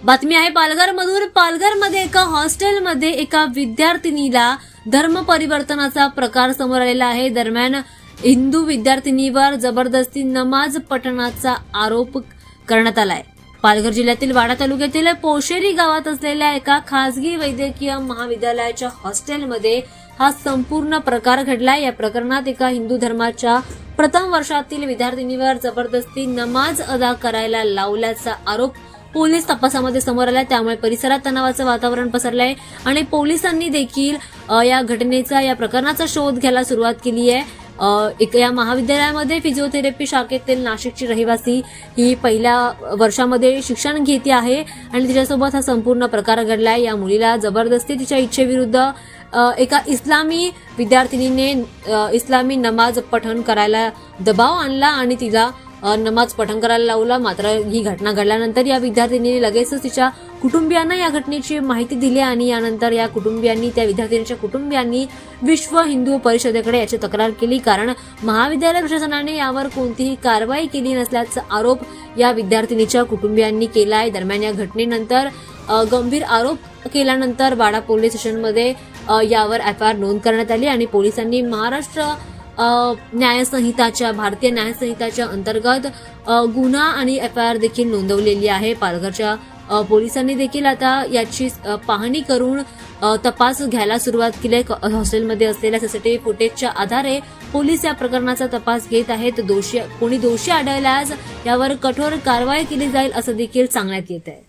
बातमी आहे पालघरमधून। पालघरमध्ये एका हॉस्टेलमध्ये एका विद्यार्थिनीला धर्म परिवर्तनाचा प्रकार समोर आलेला आहे। दरम्यान हिंदू विद्यार्थिनीवर जबरदस्ती नमाज पठणाचा आरोप करण्यात आलाय। पालघर जिल्ह्यातील वाडा तालुक्यातील पोशेरी गावात असलेल्या एका खासगी वैद्यकीय महाविद्यालयाच्या हॉस्टेलमध्ये हा संपूर्ण प्रकार घडलाय। या प्रकरणात एका हिंदू धर्माच्या प्रथम वर्षातील विद्यार्थिनीवर जबरदस्ती नमाज अदा करायला लावल्याचा आरोप पोलीस तपासामध्ये समोर आला। त्यामुळे परिसरात तणावाचं वातावरण पसरलंय आणि पोलिसांनी देखील या प्रकरणाचा शोध घ्यायला सुरुवात केली आहे। या महाविद्यालयामध्ये फिजिओथेरपी शाखेतील नाशिकची रहिवासी ही पहिल्या वर्षामध्ये शिक्षण घेते आहे आणि तिच्यासोबत हा संपूर्ण प्रकार घडलाय। या मुलीला जबरदस्ती तिच्या इच्छेविरुद्ध एका इस्लामी विद्यार्थिनीने इस्लामी नमाज पठण करायला दबाव आणला आणि तिला नमाज पठण करायला लावला। मात्र ही घटना घडल्यानंतर या विद्यार्थिनीने लगेचच तिच्या कुटुंबियांना या घटनेची माहिती दिली आणि यानंतर त्या विद्यार्थिनीच्या कुटुंबियांनी विश्व हिंदू परिषदेकडे याची तक्रार केली, कारण महाविद्यालय प्रशासनाने यावर कोणतीही कारवाई केली नसल्याचा आरोप या विद्यार्थिनीच्या कुटुंबियांनी केला आहे। दरम्यान या घटनेनंतर गंभीर आरोप केल्यानंतर वाडा पोलीस स्टेशनमध्ये यावर FIR नोंद करण्यात आली आणि पोलिसांनी महाराष्ट्र भारतीय न्यायसंहिताच्या अंतर्गत गुन्हा आणि FIR देखील नोंदवलेली आहे। पालघरच्या पोलिसांनी देखील आता याची पाहणी करून तपास घ्यायला सुरुवात केली आहे। हॉस्टेलमध्ये असलेल्या CCTV फुटेजच्या आधारे पोलीस या प्रकरणाचा तपास घेत आहेत। कोणी दोषी आढळल्यास यावर कठोर कारवाई केली जाईल असं देखील सांगण्यात येत आहे।